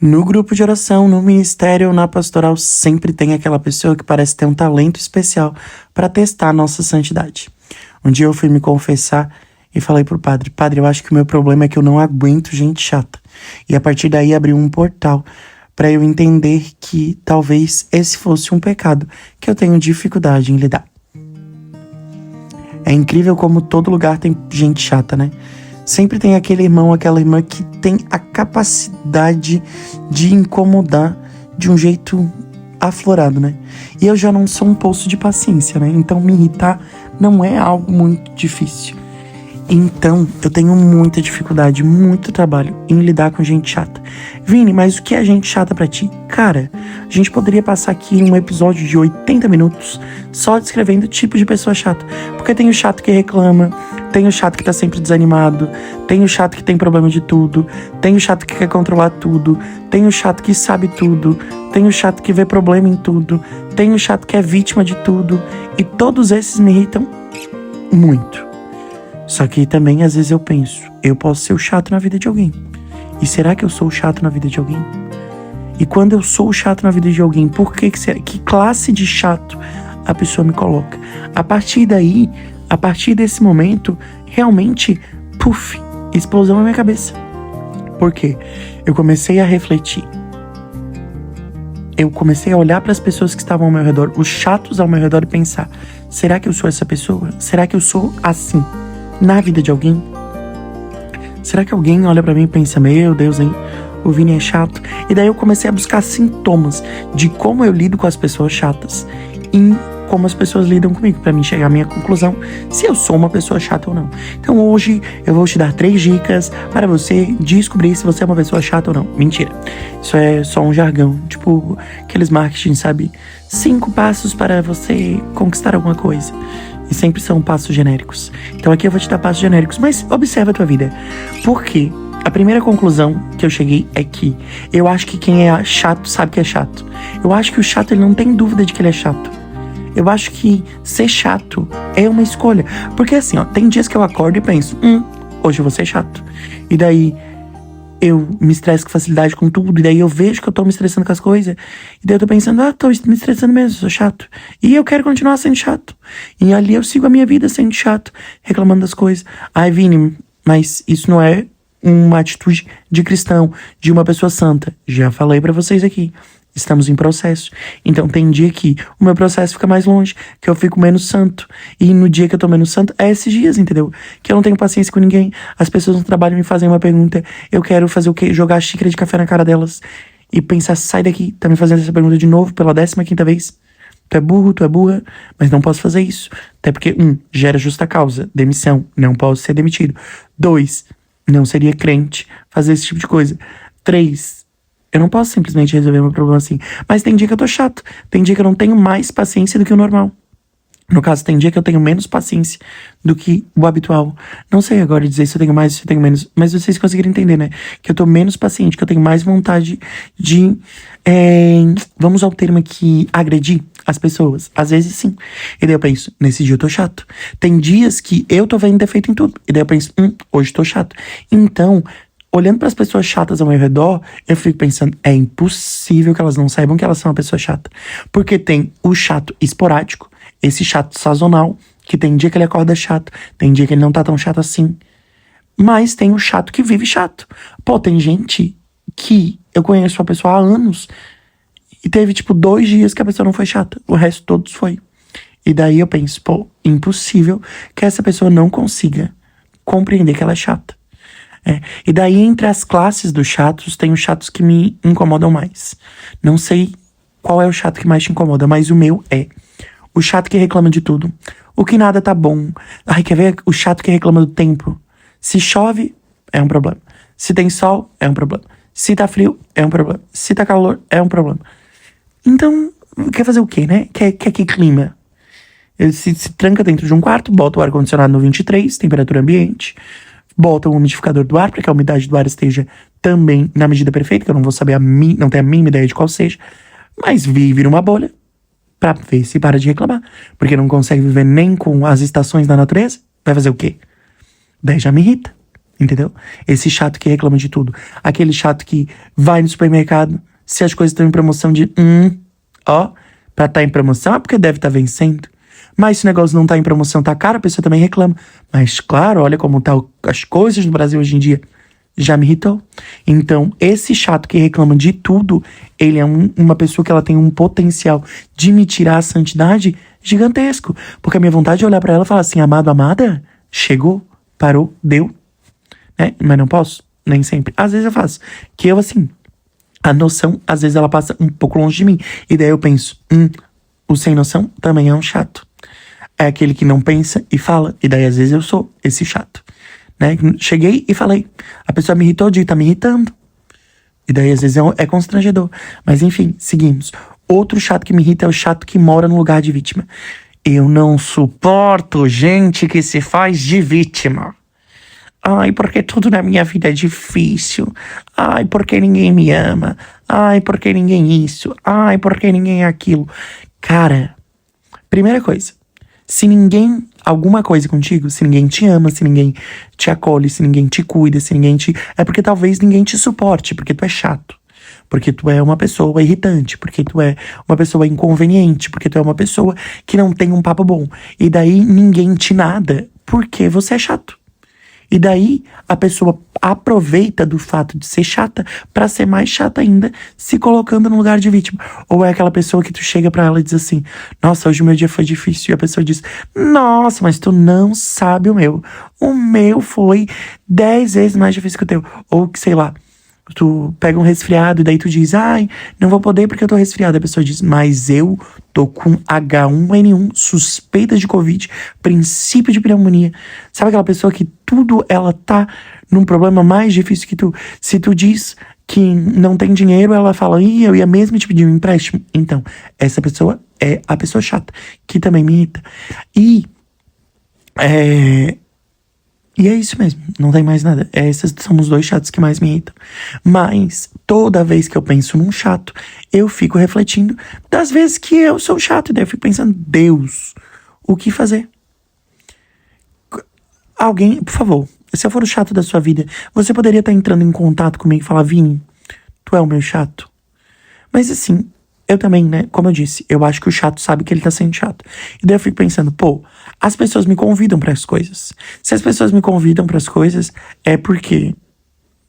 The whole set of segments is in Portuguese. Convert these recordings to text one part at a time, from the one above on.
No grupo de oração, no ministério ou na pastoral, sempre tem aquela pessoa que parece ter um talento especial para testar a nossa santidade. Um dia eu fui me confessar e falei pro padre: Padre, eu acho que o meu problema é que eu não aguento gente chata. E a partir daí abriu um portal para eu entender que talvez esse fosse um pecado que eu tenho dificuldade em lidar. É incrível como todo lugar tem gente chata, né? Sempre tem aquele irmão, aquela irmã que tem a capacidade de incomodar de um jeito aflorado, né? E eu já não sou um poço de paciência, né? Então me irritar não é algo muito difícil. Então eu tenho muita dificuldade, muito trabalho em lidar com gente chata. Vini, mas o que é gente chata pra ti? Cara, a gente poderia passar aqui um episódio de 80 minutos só descrevendo o tipo de pessoa chata. Porque tem o chato que reclama, tem o chato que tá sempre desanimado, tem o chato que tem problema de tudo, tem o chato que quer controlar tudo, tem o chato que sabe tudo, tem o chato que vê problema em tudo, tem o chato que é vítima de tudo. E todos esses me irritam muito. Só que também, às vezes, eu penso, eu posso ser o chato na vida de alguém. E será que eu sou o chato na vida de alguém? E quando eu sou o chato na vida de alguém, por que será? Que classe de chato a pessoa me coloca? A partir daí, a partir desse momento, realmente, puf, explosão na minha cabeça. Por quê? Eu comecei a refletir. Eu comecei a olhar para as pessoas que estavam ao meu redor, os chatos ao meu redor, e pensar: será que eu sou essa pessoa? Será que eu sou assim na vida de alguém? Será que alguém olha pra mim e pensa: meu Deus, hein, o Vini é chato? E daí eu comecei a buscar sintomas de como eu lido com as pessoas chatas e como as pessoas lidam comigo, pra mim chegar à minha conclusão se eu sou uma pessoa chata ou não. Então hoje eu vou te dar 3 dicas para você descobrir se você é uma pessoa chata ou não. Mentira, isso é só um jargão, tipo aqueles marketing, sabe? 5 passos para você conquistar alguma coisa. E sempre são passos genéricos. Então aqui eu vou te dar passos genéricos, mas observa a tua vida. Por quê? A primeira conclusão que eu cheguei é que eu acho que quem é chato sabe que é chato. Eu acho que o chato, ele não tem dúvida de que ele é chato. Eu acho que ser chato é uma escolha. Porque assim, ó, tem dias que eu acordo e penso: hoje eu vou ser chato. E daí eu me estresso com facilidade com tudo, e daí eu vejo que eu tô me estressando com as coisas, e daí eu tô pensando: tô me estressando mesmo, sou chato. E eu quero continuar sendo chato. E ali eu sigo a minha vida sendo chato, reclamando das coisas. Ai, Vini, mas isso não é uma atitude de cristão, de uma pessoa santa. Já falei pra vocês aqui. Estamos em processo. Então tem dia que o meu processo fica mais longe, que eu fico menos santo. E no dia que eu tô menos santo, é esses dias, entendeu? Que eu não tenho paciência com ninguém. As pessoas no trabalho me fazem uma pergunta, eu quero fazer o quê? Jogar a xícara de café na cara delas. E pensar: sai daqui, tá me fazendo essa pergunta de novo pela 15ª vez. Tu é burro, tu é burra, mas não posso fazer isso. Até porque, gera justa causa, demissão, não posso ser demitido. 2, não seria crente fazer esse tipo de coisa. 3, eu não posso simplesmente resolver meu problema assim. Mas tem dia que eu tô chato. Tem dia que eu não tenho mais paciência do que o normal. No caso, tem dia que eu tenho menos paciência do que o habitual. Não sei agora dizer se eu tenho mais ou se eu tenho menos. Mas vocês conseguiram entender, né? Que eu tô menos paciente, que eu tenho mais vontade de... vamos ao termo aqui: agredir as pessoas. Às vezes sim. E daí eu penso: nesse dia eu tô chato. Tem dias que eu tô vendo defeito em tudo. E daí eu penso: hoje tô chato. Então, olhando para as pessoas chatas ao meu redor, eu fico pensando: é impossível que elas não saibam que elas são uma pessoa chata. Porque tem o chato esporádico, esse chato sazonal, que tem dia que ele acorda chato, tem dia que ele não tá tão chato assim. Mas tem o chato que vive chato. Pô, tem gente que eu conheço a pessoa há anos e teve 2 dias que a pessoa não foi chata, o resto todos foi. E daí eu penso: impossível que essa pessoa não consiga compreender que ela é chata. E daí, entre as classes dos chatos, tem os chatos que me incomodam mais. Não sei qual é o chato que mais te incomoda, mas o meu é o chato que reclama de tudo. O que nada tá bom. Ai, quer ver? O chato que reclama do tempo. Se chove, é um problema. Se tem sol, é um problema. Se tá frio, é um problema. Se tá calor, é um problema. Então, quer fazer o quê, né? Quer que clima? Ele se tranca dentro de um quarto, bota o ar-condicionado no 23, temperatura ambiente, bota o umidificador do ar para que a umidade do ar esteja também na medida perfeita, que eu não vou saber não tenho a mínima ideia de qual seja, mas vive numa bolha pra ver se para de reclamar, porque não consegue viver nem com as estações da natureza. Vai fazer o quê? Daí já me irrita. Entendeu? Esse chato que reclama de tudo. Aquele chato que vai no supermercado, se as coisas estão em promoção de ó, pra tá em promoção é porque deve estar vencendo. Mas se o negócio não tá em promoção, tá caro, a pessoa também reclama. Mas claro, olha como tá as coisas no Brasil hoje em dia. Já me irritou. Então, esse chato que reclama de tudo, ele é uma pessoa que ela tem um potencial de me tirar a santidade gigantesco. Porque a minha vontade é olhar pra ela e falar assim, amado, amada, chegou, parou, deu. Né? Mas não posso, nem sempre. Às vezes eu faço. Que eu, assim, a noção, às vezes ela passa um pouco longe de mim. E daí eu penso, o sem noção também é um chato. É aquele que não pensa e fala. E daí às vezes eu sou esse chato. Né? Cheguei e falei. A pessoa me irritou de tá me irritando. E daí às vezes é constrangedor. Mas enfim, seguimos. Outro chato que me irrita é o chato que mora no lugar de vítima. Eu não suporto gente que se faz de vítima. Ai, porque tudo na minha vida é difícil. Ai, porque ninguém me ama. Ai, porque ninguém isso. Ai, porque ninguém aquilo. Cara, primeira coisa. Se ninguém, alguma coisa contigo, se ninguém te ama, se ninguém te acolhe, se ninguém te cuida, se ninguém te... É porque talvez ninguém te suporte, porque tu é chato. Porque tu é uma pessoa irritante, porque tu é uma pessoa inconveniente, porque tu é uma pessoa que não tem um papo bom. E daí ninguém te nada, porque você é chato. E daí a pessoa aproveita do fato de ser chata pra ser mais chata ainda, se colocando no lugar de vítima. Ou é aquela pessoa que tu chega pra ela e diz assim, nossa, hoje o meu dia foi difícil. E a pessoa diz, nossa, mas tu não sabe o meu. O meu foi 10 vezes mais difícil que o teu. Ou que, sei lá, tu pega um resfriado e daí tu diz, ai, não vou poder porque eu tô resfriado. A pessoa diz, mas eu tô com H1N1, suspeita de Covid, princípio de pneumonia. Sabe aquela pessoa que tudo ela tá num problema mais difícil que tu? Se tu diz que não tem dinheiro, ela fala, eu ia mesmo te pedir um empréstimo. Então, essa pessoa é a pessoa chata, que também me irrita. E é isso mesmo, não tem mais nada. Esses são os dois chatos que mais me irritam. Mas, toda vez que eu penso num chato, eu fico refletindo das vezes que eu sou chato. E daí eu fico pensando, Deus, o que fazer? Alguém, por favor, se eu for o chato da sua vida, você poderia estar entrando em contato comigo e falar, Vini, tu é o meu chato? Mas assim, eu também, né, como eu disse, eu acho que o chato sabe que ele tá sendo chato. E daí eu fico pensando, as pessoas me convidam para as coisas. Se as pessoas me convidam para as coisas, é porque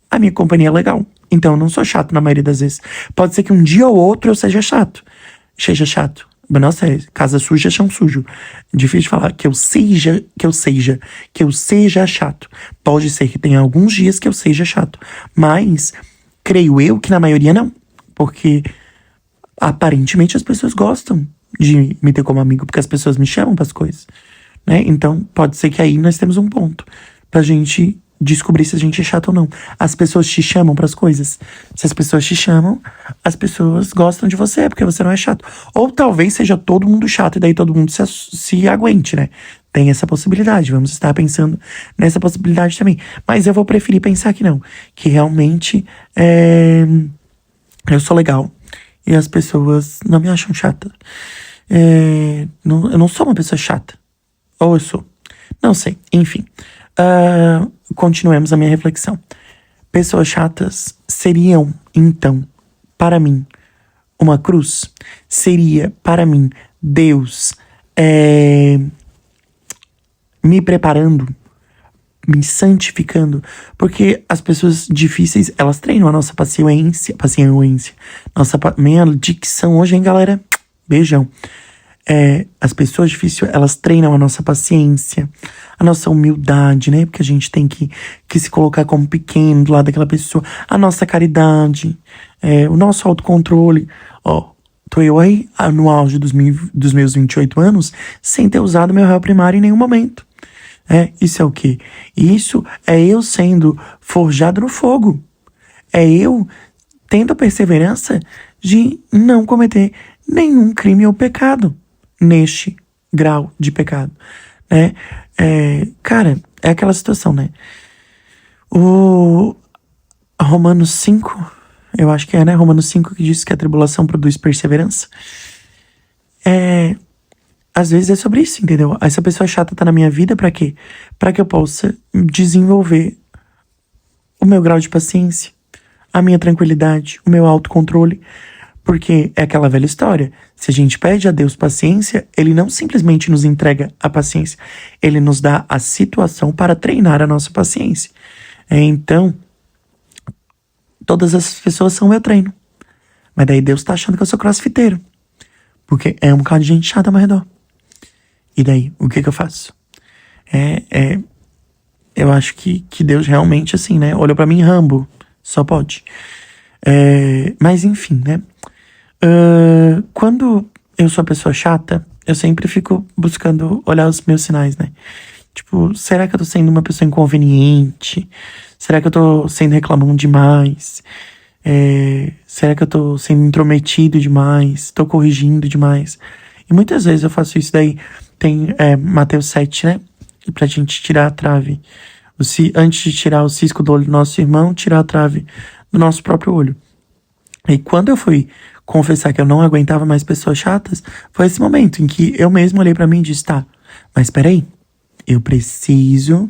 a minha companhia é legal. Então eu não sou chato na maioria das vezes. Pode ser que um dia ou outro eu seja chato. Nossa, casa suja, chão sujo. Difícil de falar. Que eu seja chato. Pode ser que tenha alguns dias que eu seja chato. Mas, creio eu que na maioria não. Porque aparentemente as pessoas gostam de me ter como amigo, porque as pessoas me chamam pras coisas, né? Então, pode ser que aí nós temos um ponto pra gente descobrir se a gente é chato ou não. As pessoas te chamam pras coisas. Se as pessoas te chamam, as pessoas gostam de você, porque você não é chato. Ou talvez seja todo mundo chato e daí todo mundo se aguente, né? Tem essa possibilidade, vamos estar pensando nessa possibilidade também. Mas eu vou preferir pensar que não. Que realmente eu sou legal. E as pessoas não me acham chata. Eu não sou uma pessoa chata. Ou eu sou. Não sei. Enfim. Continuemos a minha reflexão. Pessoas chatas seriam, então, para mim, uma cruz? Seria, para mim, Deus me preparando, me santificando, porque as pessoas difíceis, elas treinam a nossa paciência, minha dicção hoje, hein, galera? Beijão. As pessoas difíceis, elas treinam a nossa paciência, a nossa humildade, né? Porque a gente tem que se colocar como pequeno do lado daquela pessoa, a nossa caridade, o nosso autocontrole. Tô eu aí, no auge dos meus 28 anos, sem ter usado meu réu primário em nenhum momento. Isso é o quê? Isso é eu sendo forjado no fogo. É eu tendo a perseverança de não cometer nenhum crime ou pecado neste grau de pecado, né? Cara, é aquela situação, né? O Romanos 5, eu acho que né? Romanos 5 que diz que a tribulação produz perseverança. Às vezes é sobre isso, entendeu? Essa pessoa chata tá na minha vida pra quê? Pra que eu possa desenvolver o meu grau de paciência, a minha tranquilidade, o meu autocontrole. Porque é aquela velha história. Se a gente pede a Deus paciência, Ele não simplesmente nos entrega a paciência. Ele nos dá a situação para treinar a nossa paciência. Então, todas essas pessoas são meu treino. Mas daí Deus tá achando que eu sou crossfiteiro. Porque é um bocado de gente chata ao meu redor. E daí, o que eu faço? Eu acho que Deus realmente, assim, né? Olhou pra mim, Rambo. Só pode. Mas enfim, né? Quando eu sou a pessoa chata, eu sempre fico buscando olhar os meus sinais, né? Tipo, será que eu tô sendo uma pessoa inconveniente? Será que eu tô sendo reclamão demais? Será que eu tô sendo intrometido demais? Tô corrigindo demais? E muitas vezes eu faço isso. Daí tem Mateus 7, né? E pra gente tirar a trave. Antes de tirar o cisco do olho do nosso irmão, tirar a trave do nosso próprio olho. E quando eu fui confessar que eu não aguentava mais pessoas chatas, foi esse momento em que eu mesmo olhei pra mim e disse, tá, mas peraí, eu preciso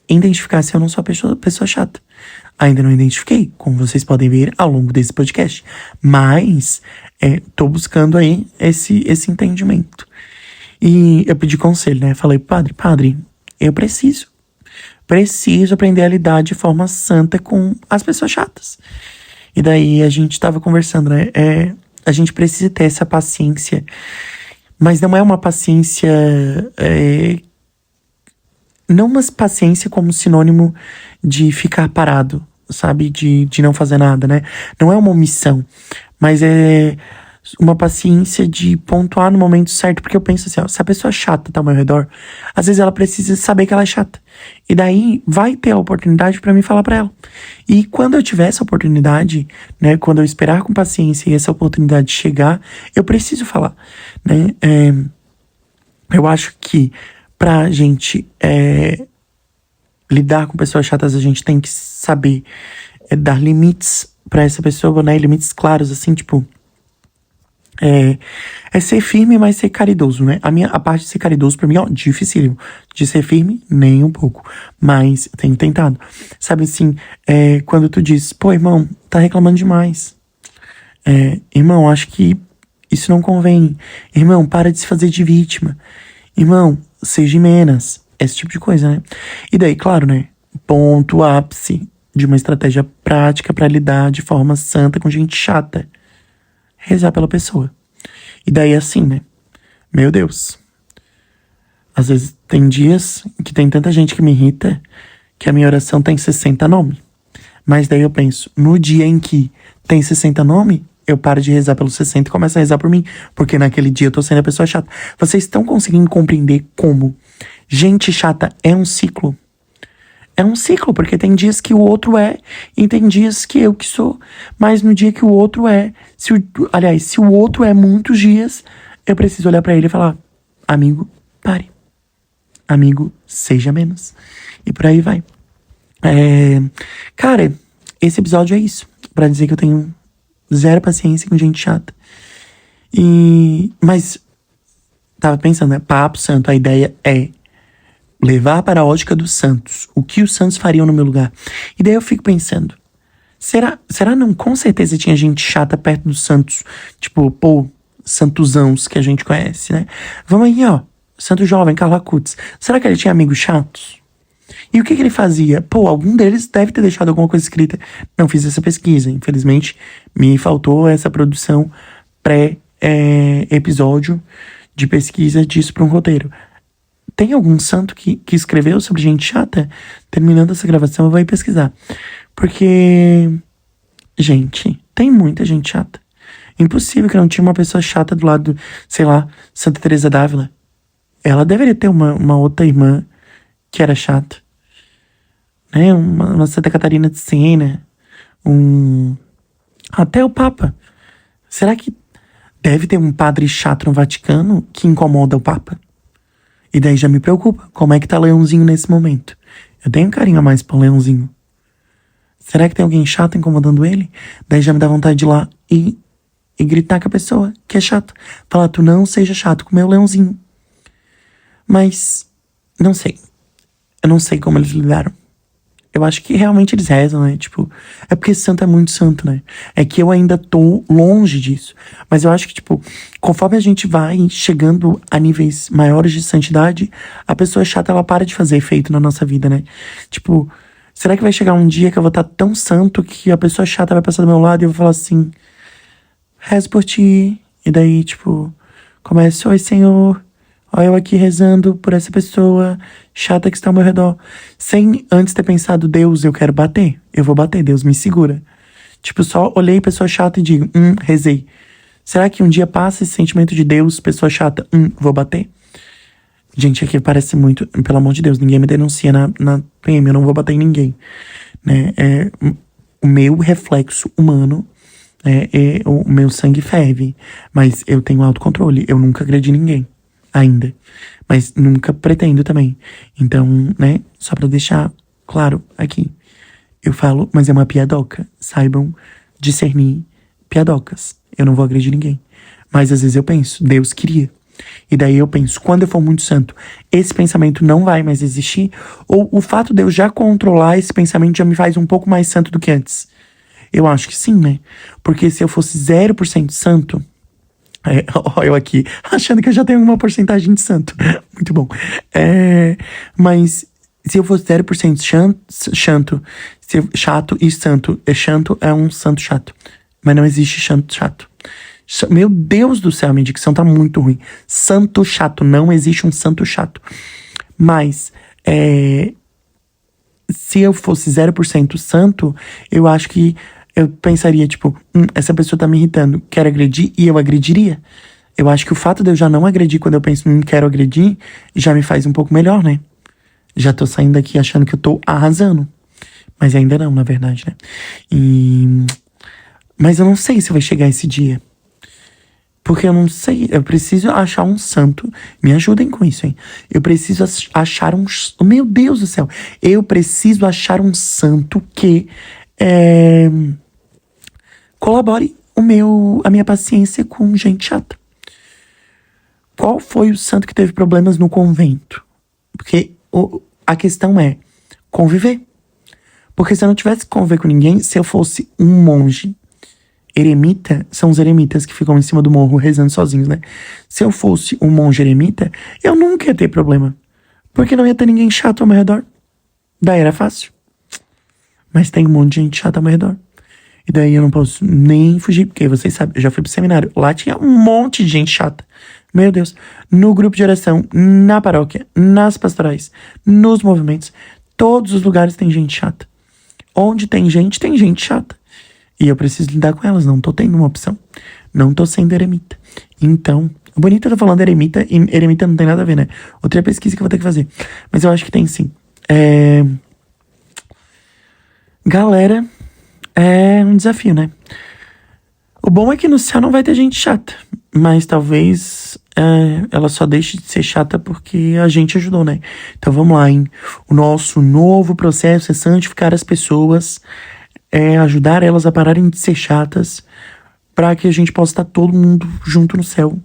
identificar se eu não sou a pessoa chata. Ainda não identifiquei, como vocês podem ver ao longo desse podcast. Mas tô buscando aí esse entendimento. E eu pedi conselho, né? Falei, padre, eu preciso aprender a lidar de forma santa com as pessoas chatas. E daí a gente tava conversando, né? A gente precisa ter essa paciência, mas não é uma paciência... não uma paciência como sinônimo de ficar parado, sabe? De não fazer nada, né? Não é uma omissão, mas é uma paciência de pontuar no momento certo, porque eu penso assim, ó, se a pessoa chata tá ao meu redor, às vezes ela precisa saber que ela é chata. E daí vai ter a oportunidade pra mim falar pra ela. E quando eu tiver essa oportunidade, né, quando eu esperar com paciência e essa oportunidade chegar, eu preciso falar, né? Eu acho que pra gente lidar com pessoas chatas, a gente tem que saber dar limites pra essa pessoa, né? Limites claros, assim, tipo... É ser firme, mas ser caridoso, né? A parte de ser caridoso, pra mim, ó, dificílimo. De ser firme, nem um pouco. Mas eu tenho tentado. Sabe assim, quando tu diz, pô, irmão, tá reclamando demais. Irmão, acho que isso não convém. Irmão, para de se fazer de vítima. Irmão, seja menos. Esse tipo de coisa, né? E daí, claro, né? Ponto ápice de uma estratégia prática pra lidar de forma santa com gente chata. Rezar pela pessoa. E daí assim, né? Meu Deus. Às vezes tem dias que tem tanta gente que me irrita que a minha oração tem 60 nomes. Mas daí eu penso, no dia em que tem 60 nomes, eu paro de rezar pelos 60 e começo a rezar por mim. Porque naquele dia eu tô sendo a pessoa chata. Vocês estão conseguindo compreender como gente chata é um ciclo? É um ciclo, porque tem dias que o outro é, e tem dias que eu que sou. Mas no dia que o outro é, se o outro é muitos dias, eu preciso olhar pra ele e falar, amigo, pare. Amigo, seja menos. E por aí vai. Cara, esse episódio é isso. Pra dizer que eu tenho zero paciência com gente chata. Mas, tava pensando, né? Papo santo, a ideia é levar para a ótica dos santos. O que os santos fariam no meu lugar? E daí eu fico pensando, será não? Com certeza tinha gente chata perto dos santos. Tipo, pô, santosãos que a gente conhece, né? Vamos aí, ó. Santo Jovem, Carlo Acutis. Será que ele tinha amigos chatos? E o que ele fazia? Pô, algum deles deve ter deixado alguma coisa escrita. Não fiz essa pesquisa. Infelizmente, me faltou essa produção pré-episódio de pesquisa disso para um roteiro. Tem algum santo que escreveu sobre gente chata? Terminando essa gravação, eu vou ir pesquisar. Porque, gente, tem muita gente chata. Impossível que não tinha uma pessoa chata do lado, sei lá, Santa Teresa d'Ávila. Ela deveria ter uma outra irmã que era chata. Né? Uma Santa Catarina de Siena. Até o Papa. Será que deve ter um padre chato no Vaticano que incomoda o Papa? E daí já me preocupa. Como é que tá Leãozinho nesse momento? Eu tenho um carinho a mais pro Leãozinho. Será que tem alguém chato incomodando ele? Daí já me dá vontade de ir lá e gritar com a pessoa que é chato. Falar, tu não seja chato com o meu Leãozinho. Mas, não sei. Eu não sei como eles lidaram. Eu acho que realmente eles rezam, né? Tipo, é porque santo é muito santo, né? É que eu ainda tô longe disso. Mas eu acho que, tipo, conforme a gente vai chegando a níveis maiores de santidade, a pessoa chata, ela para de fazer efeito na nossa vida, né? Tipo, será que vai chegar um dia que eu vou estar tão santo que a pessoa chata vai passar do meu lado e eu vou falar assim, rezo por ti. E daí, tipo, começa, oi, Senhor. Olha eu aqui rezando por essa pessoa chata que está ao meu redor. Sem antes ter pensado, Deus, eu quero bater. Eu vou bater, Deus, me segura. Tipo, só olhei pessoa chata e digo, rezei. Será que um dia passa esse sentimento de Deus, pessoa chata, vou bater? Gente, aqui parece muito, pelo amor de Deus, ninguém me denuncia na PM, eu não vou bater em ninguém. Né? O meu reflexo humano, o meu sangue ferve. Mas eu tenho autocontrole, eu nunca agredi ninguém. Ainda. Mas nunca pretendo também. Então, né, só pra deixar claro aqui. Eu falo, mas é uma piadoca. Saibam discernir piadocas. Eu não vou agredir ninguém. Mas às vezes eu penso, Deus queria. E daí eu penso, quando eu for muito santo, esse pensamento não vai mais existir? Ou o fato de eu já controlar esse pensamento já me faz um pouco mais santo do que antes? Eu acho que sim, né? Porque se eu fosse 0% santo... eu aqui, achando que eu já tenho uma porcentagem de santo. Muito bom. Mas se eu fosse 0% chato e santo, chato é um santo chato. Mas não existe santo chato. Meu Deus do céu, minha dicção tá muito ruim. Santo chato, não existe um santo chato. Mas, se eu fosse 0% santo, eu acho que eu pensaria, tipo, essa pessoa tá me irritando, quero agredir, e eu agrediria. Eu acho que o fato de eu já não agredir quando eu penso, quero agredir, já me faz um pouco melhor, né? Já tô saindo daqui achando que eu tô arrasando. Mas ainda não, na verdade, né? Mas eu não sei se vai chegar esse dia. Porque eu não sei, eu preciso achar um santo. Me ajudem com isso, hein? Eu preciso achar um... Meu Deus do céu! Eu preciso achar um santo que... colabore a minha paciência com gente chata. Qual foi o santo que teve problemas no convento? Porque a questão é conviver. Porque se eu não tivesse que conviver com ninguém, se eu fosse um monge eremita, são os eremitas que ficam em cima do morro rezando sozinhos, né? Se eu fosse um monge eremita, eu nunca ia ter problema. Porque não ia ter ninguém chato ao meu redor. Daí era fácil. Mas tem um monte de gente chata ao meu redor. E daí eu não posso nem fugir, porque vocês sabem, eu já fui pro seminário. Lá tinha um monte de gente chata. Meu Deus. No grupo de oração, na paróquia, nas pastorais, nos movimentos. Todos os lugares tem gente chata. Onde tem gente chata. E eu preciso lidar com elas, não tô tendo uma opção. Não tô sendo eremita. Então, bonito eu tô falando eremita, e eremita não tem nada a ver, né? Outra pesquisa que eu vou ter que fazer. Mas eu acho que tem sim. Galera... é um desafio, né? O bom é que no céu não vai ter gente chata. Mas talvez ela só deixe de ser chata porque a gente ajudou, né? Então vamos lá, hein? O nosso novo processo é santificar as pessoas. Ajudar elas a pararem de ser chatas. Pra que a gente possa estar todo mundo junto no céu.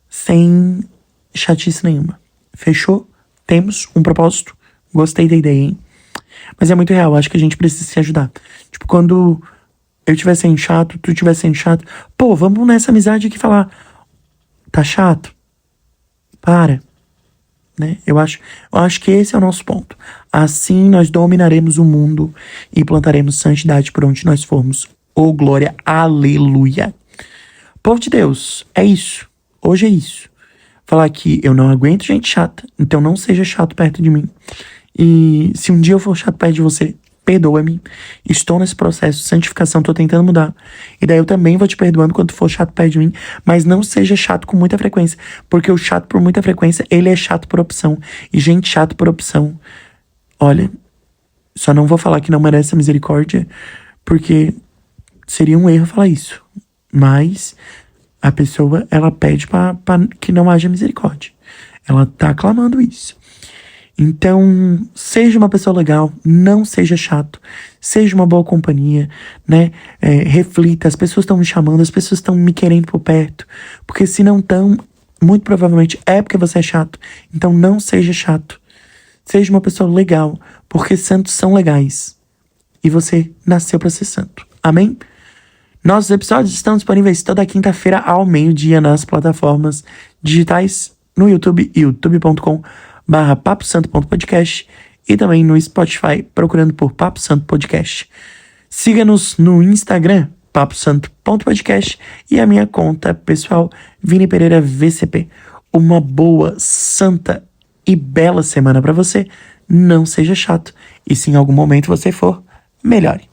Sem chatice nenhuma. Fechou? Temos um propósito. Gostei da ideia, hein? Mas é muito real, acho que a gente precisa se ajudar. Tipo, quando eu estiver sendo chato, tu estiver sendo chato, pô, vamos nessa amizade aqui falar, tá chato? Para. Né? Eu acho que esse é o nosso ponto. Assim nós dominaremos o mundo e plantaremos santidade por onde nós formos. Oh, glória, aleluia. Povo de Deus, é isso. Hoje é isso. Falar que eu não aguento gente chata, então não seja chato perto de mim. E se um dia eu for chato perto de você, perdoa-me. Estou nesse processo de santificação, tô tentando mudar. E daí eu também vou te perdoando quando tu for chato perto de mim. Mas não seja chato com muita frequência. Porque o chato por muita frequência, ele é chato por opção. E gente chato por opção, olha, só não vou falar que não merece a misericórdia, porque seria um erro falar isso. Mas a pessoa, ela pede pra que não haja misericórdia. Ela tá clamando isso. Então, seja uma pessoa legal, não seja chato, seja uma boa companhia, né? Reflita, as pessoas estão me chamando, as pessoas estão me querendo por perto, porque se não estão, muito provavelmente é porque você é chato. Então não seja chato, Seja uma pessoa legal, porque santos são legais. E você nasceu para ser santo. Amém? Nossos episódios estão disponíveis toda quinta-feira ao meio-dia nas plataformas digitais, no YouTube, youtube.com/paposanto.podcast e também no Spotify, procurando por Papo Santo Podcast. Siga-nos no Instagram, paposanto.podcast, e a minha conta pessoal, Vini Pereira VCP. Uma boa, santa e bela semana para você. Não seja chato. E se em algum momento você for, melhore.